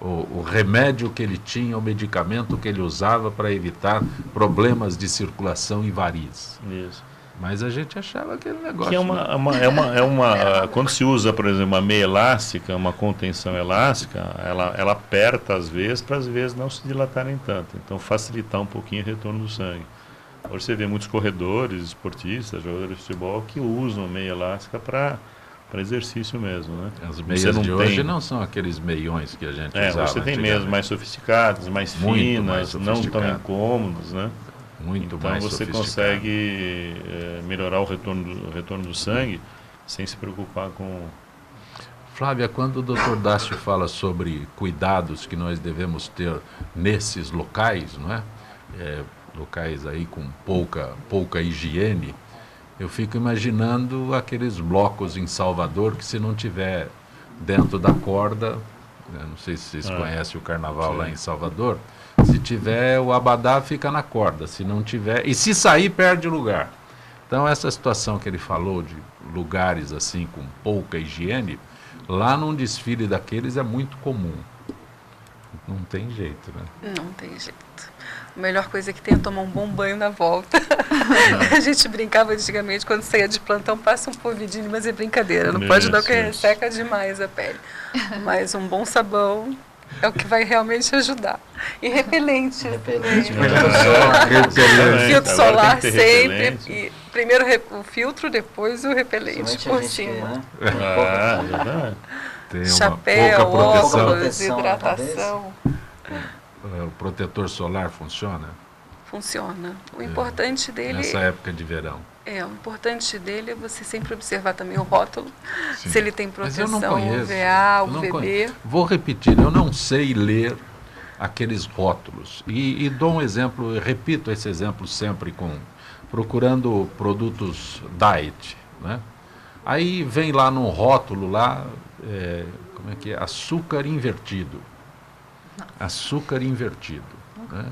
o remédio que ele tinha, o medicamento que ele usava para evitar problemas de circulação e varizes. Isso. Mas a gente achava aquele negócio... Que quando se usa, por exemplo, uma meia elástica, uma contenção elástica, ela aperta às vezes, para às vezes não se dilatarem tanto. Então, facilitar um pouquinho o retorno do sangue. Hoje você vê muitos corredores, esportistas, jogadores de futebol que usam meia elástica para exercício mesmo, né? As meias de hoje não são aqueles meiões que a gente usava. Você tem meias mais sofisticadas, mais finas, não tão incômodas, né? Muito então mais você consegue melhorar o retorno do sangue sem se preocupar com... Flávia, quando o Dr. Dácio fala sobre cuidados que nós devemos ter nesses locais, não é? Locais aí com pouca higiene, eu fico imaginando aqueles blocos em Salvador que, se não tiver dentro da corda, não sei se vocês conhecem o carnaval lá em Salvador, se tiver, o abadá fica na corda, se não tiver, e se sair, perde o lugar. Então, essa situação que ele falou de lugares assim com pouca higiene, lá num desfile daqueles é muito comum. Não tem jeito, né? Não tem jeito. A melhor coisa que tem é tomar um bom banho na volta. A gente brincava antigamente, quando saía de plantão, passa um polvidinho, mas é brincadeira. Não pode dar, porque resseca demais a pele. Mas um bom sabão é o que vai realmente ajudar. E repelente. Filtro solar sempre. E primeiro o filtro, depois o repelente por cima. Chapéu, óculos, hidratação. O protetor solar funciona? Funciona. O importante dele... Nessa época de verão. O importante dele é você sempre observar também o rótulo, se ele tem proteção, UVA, UVB. Vou repetir, eu não sei ler aqueles rótulos. E dou um exemplo, repito esse exemplo sempre procurando produtos diet, né? Aí vem lá no rótulo lá, como é que é? Açúcar invertido. Açúcar invertido. Né?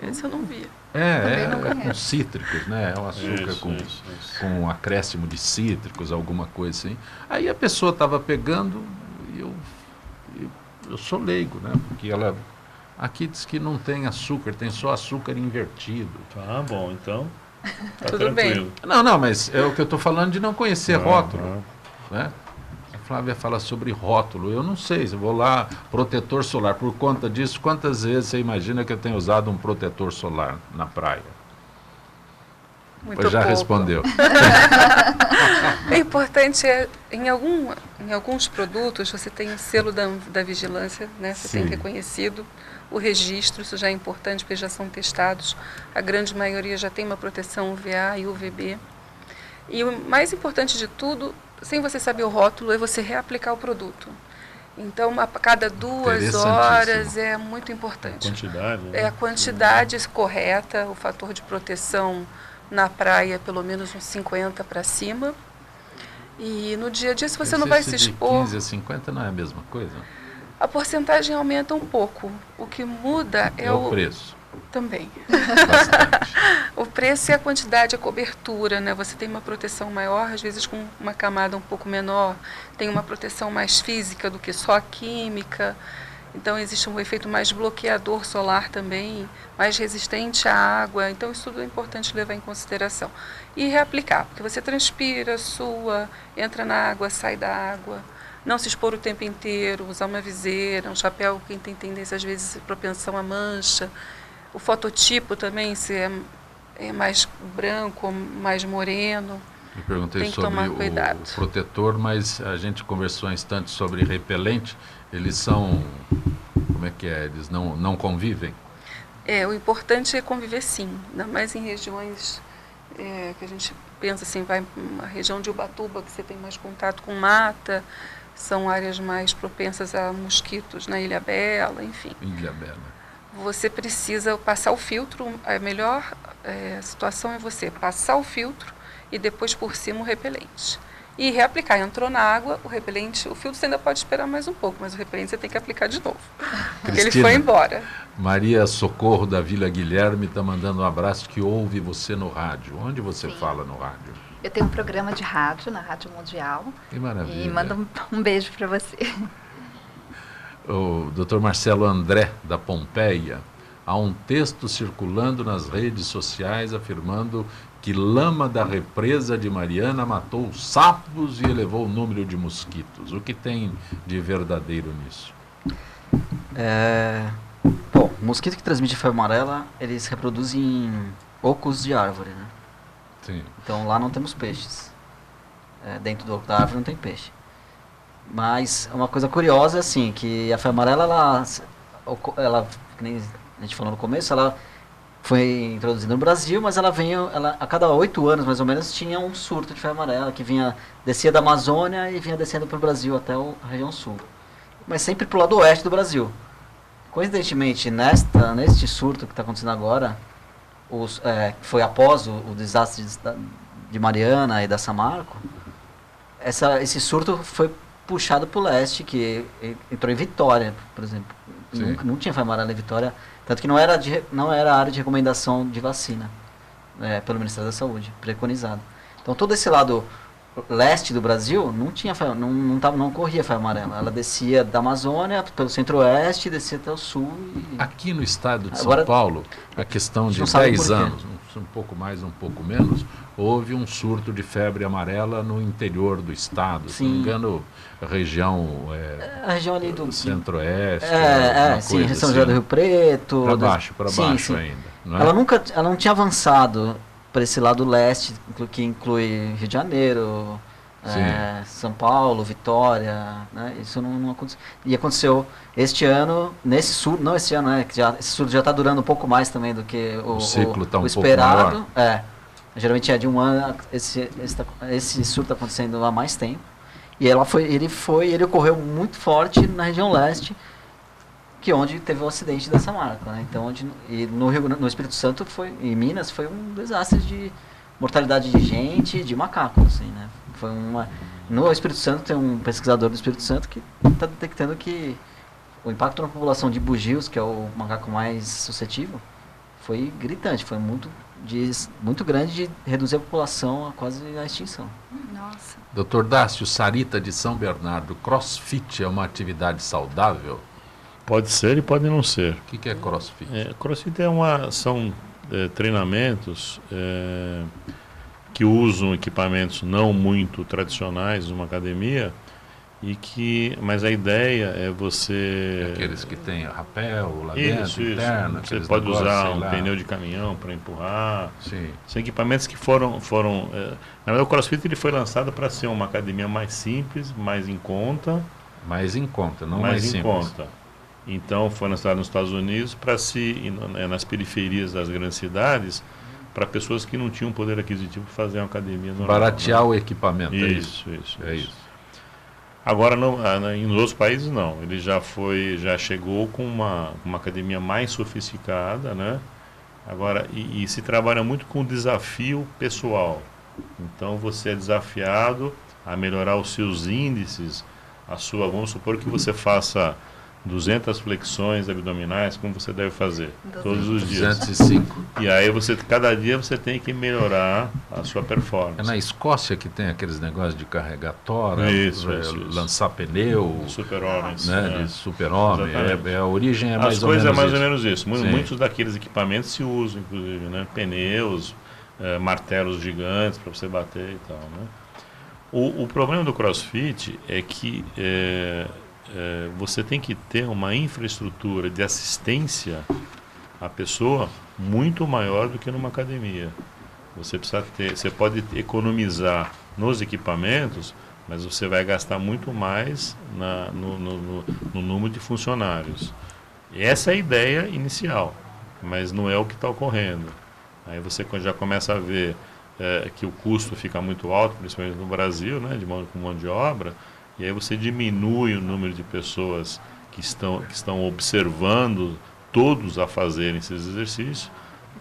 Esse eu não via. É com cítricos, né? É um açúcar com um acréscimo de cítricos, alguma coisa assim. Aí a pessoa estava pegando, e eu sou leigo, né? Porque ela aqui diz que não tem açúcar, tem só açúcar invertido. Tá bom, então tá tudo tranquilo. bem. Não, mas é o que eu estou falando de não conhecer rótulo, né? A Flávia fala sobre rótulo. Eu não sei, se eu vou lá, protetor solar, por conta disso, quantas vezes você imagina que eu tenho usado um protetor solar na praia? Muito já pouco. Respondeu. É importante, em alguns produtos, você tem o selo da vigilância, né? Você tem reconhecido o registro, isso já é importante, porque já são testados. A grande maioria já tem uma proteção UVA e UVB. E o mais importante de tudo, sem você saber o rótulo, é você reaplicar o produto. Então, a cada 2 horas é muito importante. A quantidade, né? É a quantidade correta, o fator de proteção na praia, pelo menos uns 50 para cima. E no dia a dia, se você não vai se expor... De 15 a 50 não é a mesma coisa? A porcentagem aumenta um pouco. O que muda é o preço. Também. Bastante. O preço e a quantidade, a cobertura, né? Você tem uma proteção maior, às vezes com uma camada um pouco menor, tem uma proteção mais física do que só a química. Então existe um efeito mais bloqueador solar também, mais resistente à água. Então isso tudo é importante levar em consideração. E reaplicar, porque você transpira, sua, entra na água, sai da água. Não se expor o tempo inteiro, usar uma viseira, um chapéu, quem tem tendência às vezes propensão à mancha. O fototipo também, se é mais branco ou mais moreno. Eu perguntei tem que sobre tomar cuidado. O protetor, mas a gente conversou um instante sobre repelente. Eles são, como é que é? Eles não convivem? O importante é conviver sim, ainda mais em regiões que a gente pensa assim, vai uma região de Ubatuba, que você tem mais contato com mata, são áreas mais propensas a mosquitos, na Ilhabela, enfim. Ilhabela. Você precisa passar o filtro, a melhor situação é você passar o filtro e depois por cima o repelente. E reaplicar. Entrou na água, o repelente, o filtro você ainda pode esperar mais um pouco, mas o repelente você tem que aplicar de novo. Porque ele foi embora. Maria Socorro da Vila Guilherme está mandando um abraço, que ouve você no rádio. Onde você fala no rádio? Eu tenho um programa de rádio, na Rádio Mundial. Que maravilha. E mando um beijo para você. O Dr. Marcelo André, da Pompeia, há um texto circulando nas redes sociais afirmando que lama da represa de Mariana matou sapos e elevou o número de mosquitos. O que tem de verdadeiro nisso? Bom, o mosquito que transmite febre amarela, eles reproduzem em ocos de árvore, né? Sim. Então lá não temos peixes. Dentro do oco da árvore não tem peixe. Mas uma coisa curiosa é assim, que a febre amarela, ela, que nem a gente falou no começo, ela foi introduzida no Brasil, mas ela a cada 8 anos mais ou menos tinha um surto de febre amarela que descia da Amazônia e vinha descendo para o Brasil até a região sul. Mas sempre para o lado oeste do Brasil. Coincidentemente, neste surto que está acontecendo agora, que foi após o desastre de Mariana e da Samarco, esse surto foi puxado para o leste, que entrou em Vitória, por exemplo. Não tinha febre amarela em Vitória, tanto que não era área de recomendação de vacina, pelo Ministério da Saúde, preconizado. Então todo esse lado leste do Brasil não corria febre amarela. Ela descia da Amazônia pelo centro-oeste, descia até o sul. Aqui no estado de São Paulo, a questão de 10 anos, um pouco mais, um pouco menos, houve um surto de febre amarela no interior do estado. Se não me engano, a região ali do centro-oeste. São José do Rio Preto. Para baixo ainda. Não é? Ela não tinha avançado para esse lado leste, que inclui Rio de Janeiro, São Paulo, Vitória, né? Isso não aconteceu. E aconteceu este ano, não esse ano, que esse surto já está durando um pouco mais também do que o ciclo tá o esperado. Pouco maior. Geralmente é de um ano, esse surto está acontecendo há mais tempo. E ele ocorreu muito forte na região leste, que onde teve o acidente dessa marca, né? Então, no Espírito Santo em Minas foi um desastre de mortalidade de gente, de macacos, assim, né? No Espírito Santo tem um pesquisador do Espírito Santo que está detectando que o impacto na população de bugios, que é o macaco mais suscetível, foi gritante, foi muito grande, de reduzir a população a quase a extinção. Nossa. Dr. Dácio Sarita de São Bernardo, CrossFit é uma atividade saudável? Pode ser e pode não ser. O que é CrossFit? CrossFit são treinamentos que usam equipamentos não muito tradicionais de uma academia, mas a ideia é você... Aqueles que têm rapel lá dentro, interno. Você pode usar um pneu de caminhão para empurrar. Sim. São equipamentos que foram na verdade, o CrossFit ele foi lançado para ser uma academia mais simples, mais em conta. Mais em conta, não mais simples. Mais em conta. Então, foi lançado nos Estados Unidos nas periferias das grandes cidades, para pessoas que não tinham poder aquisitivo para fazer uma academia normal. Baratear o equipamento. Isso. Agora, em outros países, não. Ele já chegou com uma academia mais sofisticada, né? Agora, e se trabalha muito com desafio pessoal. Então, você é desafiado a melhorar os seus índices, vamos supor que você faça 200 flexões abdominais, como você deve fazer todos os dias. 205. E aí cada dia você tem que melhorar a sua performance. É na Escócia que tem aqueles negócios de carregar tora, lançar pneu, super-homens, de super-homem. A origem é mais ou menos isso. As coisas é mais ou menos isso. Muitos daqueles equipamentos se usam, inclusive, né? Pneus, martelos gigantes para você bater e tal, né? O problema do CrossFit é que você tem que ter uma infraestrutura de assistência à pessoa muito maior do que numa academia. Você pode economizar nos equipamentos, mas você vai gastar muito mais no número de funcionários. Essa é a ideia inicial, mas não é o que está ocorrendo. Aí você já começa a ver que o custo fica muito alto, principalmente no Brasil, né, com mão de obra. E aí você diminui o número de pessoas que estão observando todos a fazerem esses exercícios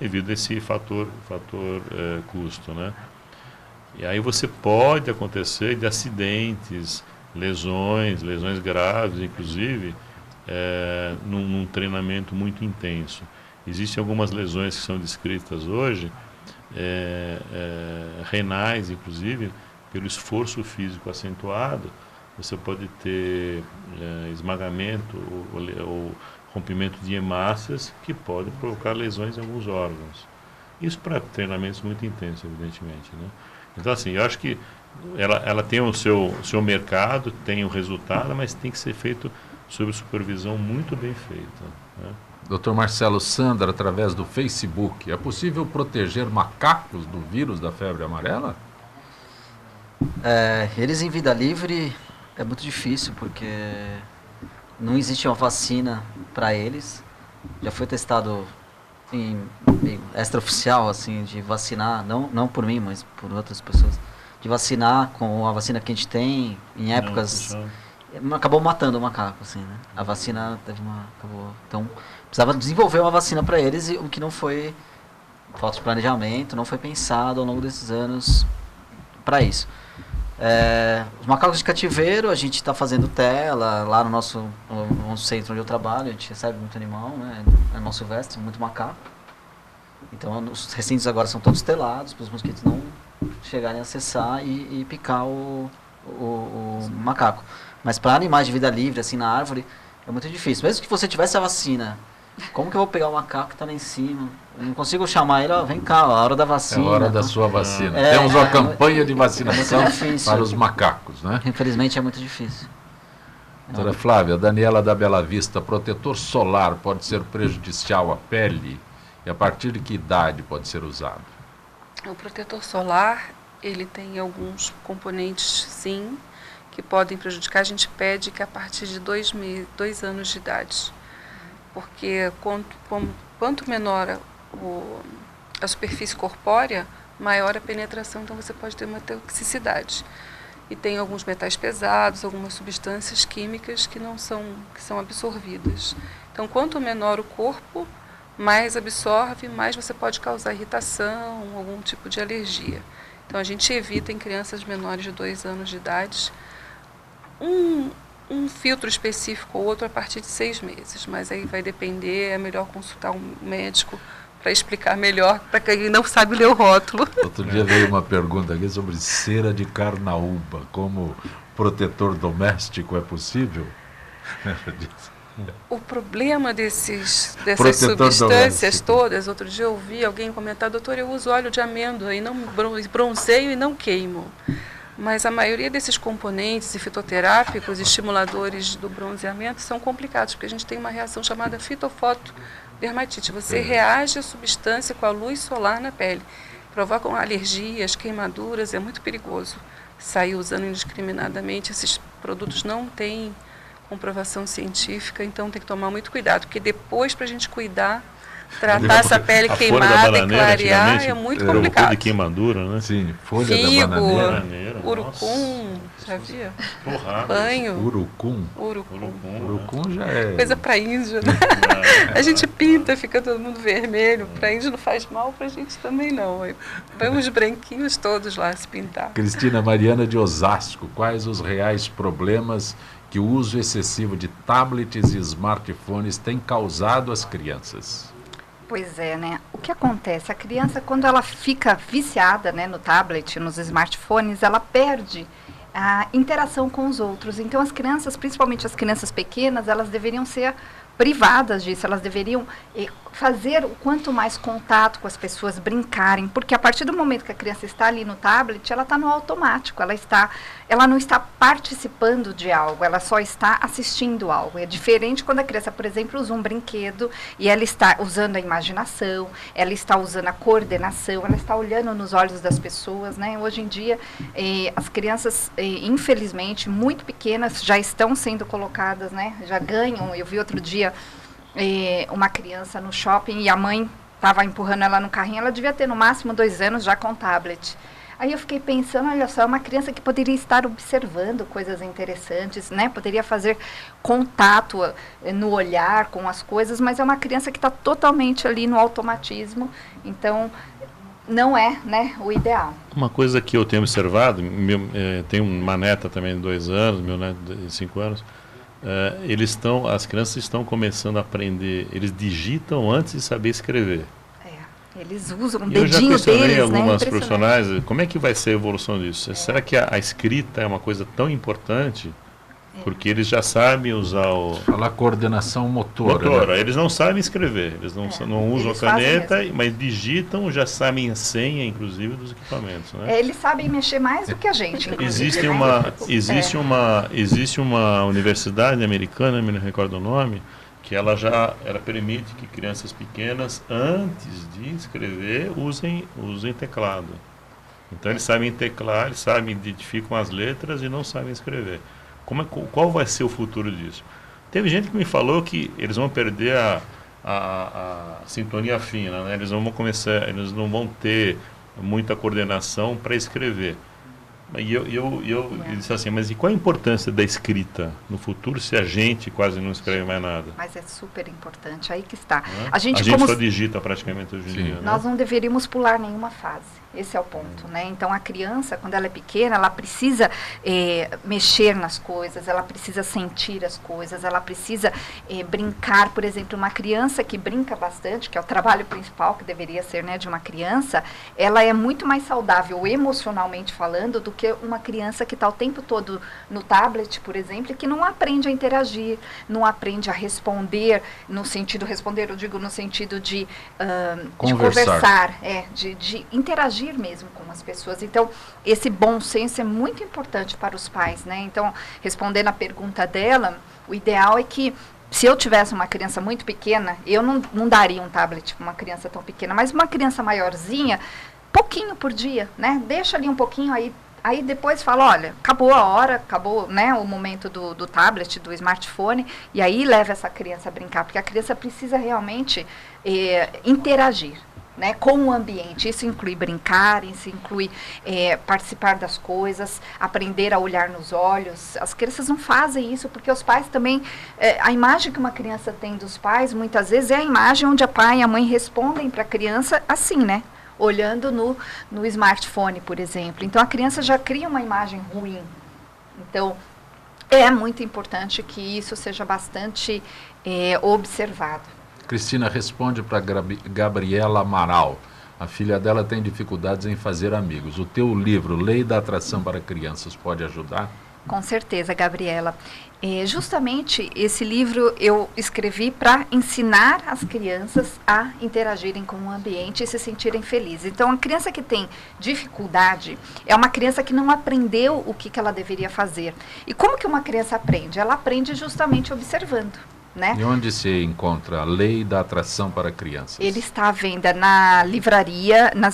devido a esse fator custo, né? E aí você pode acontecer de acidentes, lesões graves, inclusive, num treinamento muito intenso. Existem algumas lesões que são descritas hoje renais, inclusive, pelo esforço físico acentuado, você pode ter esmagamento ou rompimento de hemácias que pode provocar lesões em alguns órgãos. Isso para treinamentos muito intensos, evidentemente, né? Então, assim, eu acho que ela tem o seu mercado, tem o resultado, mas tem que ser feito sob supervisão muito bem feita, né? Dr. Marcelo Sandra, através do Facebook, é possível proteger macacos do vírus da febre amarela? Eles em vida livre é muito difícil, porque não existe uma vacina para eles. Já foi testado em extraoficial, assim, de vacinar, não por mim, mas por outras pessoas, de vacinar com a vacina que a gente tem em épocas... acabou matando o macaco, assim, né? A vacina acabou... Então, precisava desenvolver uma vacina para eles, o que não foi... Falta de planejamento, não foi pensado ao longo desses anos para isso. Os macacos de cativeiro, a gente está fazendo tela lá no nosso centro onde eu trabalho, a gente recebe muito animal, né? É Animal silvestre, muito macaco. Então os recintos agora são todos telados para os mosquitos não chegarem a acessar e picar o macaco. Mas para animais de vida livre, assim, na árvore, é muito difícil. Mesmo que você tivesse a vacina, como que eu vou pegar o macaco que está lá em cima? Eu não consigo chamar ele, vem cá, a hora da vacina. É a hora da sua vacina. Temos uma campanha de vacinação para os macacos, né? Infelizmente é muito difícil. Doutora Flávia, Daniela da Bela Vista, protetor solar pode ser prejudicial à pele? E a partir de que idade pode ser usado? O protetor solar, ele tem alguns componentes, sim, que podem prejudicar. A gente pede que a partir de 2 anos de idade. Porque quanto menor a superfície corpórea, maior a penetração, então você pode ter uma toxicidade. E tem alguns metais pesados, algumas substâncias químicas que são absorvidas. Então, quanto menor o corpo, mais absorve, mais você pode causar irritação, algum tipo de alergia. Então, a gente evita em crianças menores de 2 anos de idade um filtro específico ou outro a partir de 6 meses. Mas aí vai depender, é melhor consultar um médico para explicar melhor, para quem não sabe ler o rótulo. Outro dia veio uma pergunta aqui sobre cera de carnaúba. Como protetor doméstico é possível? O problema dessas Protetor substâncias doméstico. todas, outro dia eu ouvi alguém comentar, doutor, eu uso óleo de amêndoa e não bronzeio e não queimo. Mas a maioria desses componentes e fitoterápicos, estimuladores do bronzeamento, são complicados, porque a gente tem uma reação chamada fitofotodermatite. Você reage à substância com a luz solar na pele. Provocam alergias, queimaduras, é muito perigoso sair usando indiscriminadamente. Esses produtos não têm comprovação científica, então tem que tomar muito cuidado, porque depois, para a gente cuidar, tratar essa pele queimada e clarear é muito complicado. De queimadura, né? Sim, folha Figo, da bananeira. urucum, já via? Porrada. Banho. Urucum já é... Coisa para índio, né? A gente pinta, fica todo mundo vermelho. Para índio não faz mal, para a gente também não. Vamos branquinhos todos lá se pintar. Cristina Mariana de Osasco, quais os reais problemas que o uso excessivo de tablets e smartphones tem causado às crianças? Pois é, né? O que acontece? A criança, quando ela fica viciada, né, no tablet, nos smartphones, ela perde a interação com os outros. Então, as crianças, principalmente as crianças pequenas, elas deveriam ser privadas disso, elas deveriam fazer o quanto mais contato com as pessoas, brincarem, porque a partir do momento que a criança está ali no tablet, ela está no automático, ela não está participando de algo, ela só está assistindo algo. É diferente quando a criança, por exemplo, usa um brinquedo e ela está usando a imaginação, ela está usando a coordenação, ela está olhando nos olhos das pessoas, né? Hoje em dia, as crianças, infelizmente, muito pequenas, já estão sendo colocadas, né? Já ganham. Eu vi outro dia uma criança no shopping e a mãe estava empurrando ela no carrinho, ela devia ter no máximo 2 anos já com tablet. Aí eu fiquei pensando, olha só, é uma criança que poderia estar observando coisas interessantes, né? Poderia fazer contato no olhar com as coisas, mas é uma criança que está totalmente ali no automatismo, então não é, né, o ideal. Uma coisa que eu tenho observado, tenho uma neta também de 2 anos, meu neto de 5 anos, as crianças estão começando a aprender, eles digitam antes de saber escrever. Eles usam o Eu já dedinho questionei deles, algumas né? profissionais, como é que vai ser a evolução disso? Será que a escrita é uma coisa tão importante? Porque eles já sabem usar o... Falar coordenação motora. motora. Né? Eles não sabem escrever, eles não usam Eles a caneta, mas digitam, já sabem a senha, inclusive, dos equipamentos. Né? Eles sabem mexer mais do que a gente, inclusive. Existe uma universidade americana, me não recordo o nome, que ela permite que crianças pequenas, antes de escrever, usem teclado. Então eles sabem teclar, eles identificam as letras e não sabem escrever. Qual vai ser o futuro disso? Teve gente que me falou que eles vão perder a sintonia fina, né? Eles não vão ter muita coordenação para escrever. E eu disse assim, mas e qual a importância da escrita no futuro se a gente quase não escreve mais nada? Mas é super importante, aí que está. Né? A gente só digita praticamente hoje em dia. Nós não deveríamos pular nenhuma fase. Esse é o ponto, né? Então, a criança, quando ela é pequena, ela precisa mexer nas coisas, ela precisa sentir as coisas, ela precisa brincar. Por exemplo, uma criança que brinca bastante, que é o trabalho principal que deveria ser, né, de uma criança, ela é muito mais saudável emocionalmente falando do que uma criança que está o tempo todo no tablet, por exemplo, e que não aprende a interagir, não aprende a responder, eu digo no sentido de conversar, de interagir mesmo com as pessoas. Então, esse bom senso é muito importante para os pais, né? Então, respondendo a pergunta dela, o ideal é que, se eu tivesse uma criança muito pequena, eu não daria um tablet para uma criança tão pequena, mas uma criança maiorzinha, pouquinho por dia, né? Deixa ali um pouquinho, aí depois fala, olha, acabou a hora, acabou, né, o momento do tablet, do smartphone, e aí leva essa criança a brincar, porque a criança precisa realmente interagir, né, com o ambiente. Isso inclui brincar, isso inclui participar das coisas, aprender a olhar nos olhos. As crianças não fazem isso porque os pais também, a imagem que uma criança tem dos pais, muitas vezes é a imagem onde a pai e a mãe respondem para a criança assim, né, olhando no smartphone, por exemplo. Então, a criança já cria uma imagem ruim. Então, é muito importante que isso seja bastante observado. Cristina, responde para Gabriela Amaral. A filha dela tem dificuldades em fazer amigos. O teu livro, Lei da Atração para Crianças, pode ajudar? Com certeza, Gabriela. Justamente esse livro eu escrevi para ensinar as crianças a interagirem com o ambiente e se sentirem felizes. Então, a criança que tem dificuldade é uma criança que não aprendeu o que ela deveria fazer. E como que uma criança aprende? Ela aprende justamente observando. Né? E onde se encontra a Lei da Atração para Crianças? Ele está à venda nas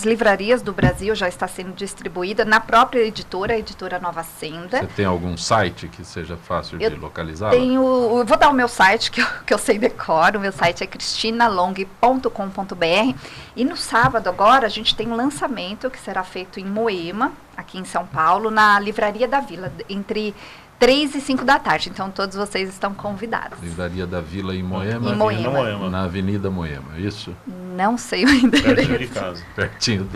livrarias do Brasil, já está sendo distribuída na própria editora, a editora Nova Senda. Você tem algum site que seja fácil de localizar? Eu vou dar o meu site, que eu sei decor. O meu site é cristinalong.com.br. E no sábado agora a gente tem um lançamento que será feito em Moema, aqui em São Paulo, na Livraria da Vila, entre 3 e 5 da tarde, então todos vocês estão convidados. Livraria da Vila em Moema? Em Moema. Na Avenida Moema, isso? Não sei o endereço. Pertinho de casa. Pertinho,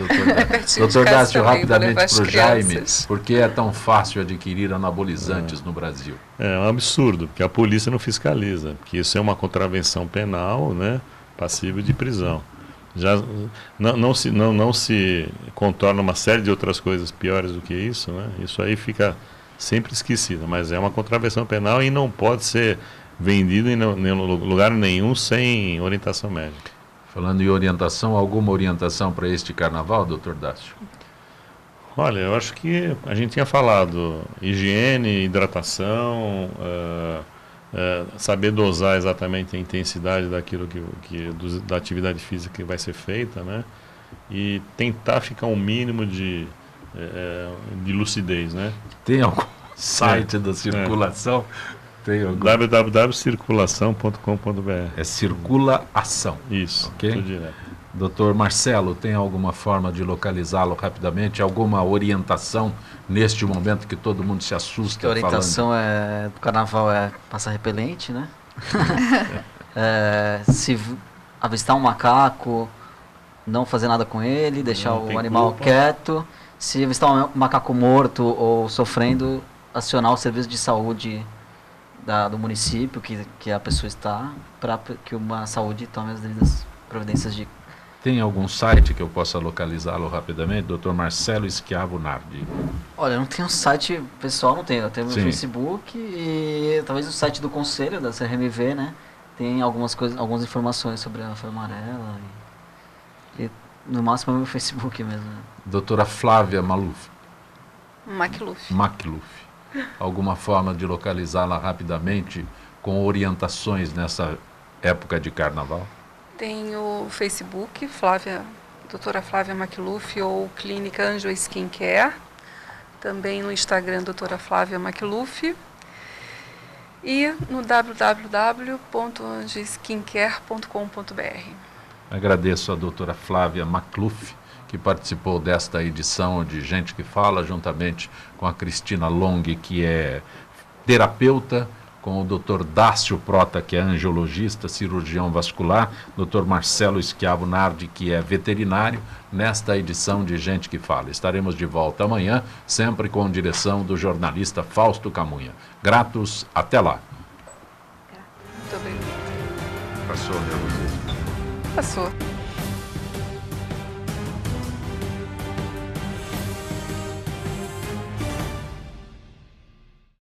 doutor Dácio, rapidamente para o Jaime, por que é tão fácil adquirir anabolizantes no Brasil? É um absurdo, porque a polícia não fiscaliza, porque isso é uma contravenção penal, né, passível de prisão. Já não se contorna uma série de outras coisas piores do que isso, né? Isso aí fica sempre esquecido, mas é uma contravenção penal e não pode ser vendido em lugar nenhum sem orientação médica. Falando em orientação, alguma orientação para este carnaval, doutor Dácio? Olha, eu acho que a gente tinha falado higiene, hidratação, saber dosar exatamente a intensidade daquilo da atividade física que vai ser feita, né? E tentar ficar um mínimo de lucidez, né? Tem algum site da circulação? Tem algum... www.circulação.com.br. É Circula Ação. Isso, ok? tudo direto. Doutor Marcelo, tem alguma forma de localizá-lo rapidamente? Alguma orientação neste momento que todo mundo se assusta? A orientação do carnaval é passar repelente, né? Se avistar um macaco, não fazer nada com ele, deixar o animal quieto. Se avistar um macaco morto ou sofrendo, acionar o serviço de saúde do município que a pessoa está, para que uma saúde tome as devidas providências de Tem algum site que eu possa localizá-lo rapidamente? Dr. Marcelo Schiavo Nardi. Olha, eu não tenho um site pessoal, não tenho. Eu tenho o Sim. Facebook e talvez o site do conselho da CRMV, né? Tem algumas coisas, algumas informações sobre a febre amarela. E no máximo é o meu Facebook mesmo. Né? Doutora Flávia Maluf. Macluf. Alguma forma de localizá-la rapidamente com orientações nessa época de carnaval? Tem o Facebook, doutora Flávia Macluf, ou Clínica Anjo Skincare. Também no Instagram, doutora Flávia Macluf. E no www.anjoskincare.com.br. Agradeço a doutora Flávia Macluf, que participou desta edição de Gente que Fala, juntamente com a Cristina Long, que é terapeuta, com o Dr. Dácio Prota, que é angiologista, cirurgião vascular, Dr. Marcelo Schiavo Nardi, que é veterinário, nesta edição de Gente que Fala. Estaremos de volta amanhã, sempre com direção do jornalista Fausto Camunha. Gratos, até lá. Muito obrigada. Passou, nervosismo. Passou.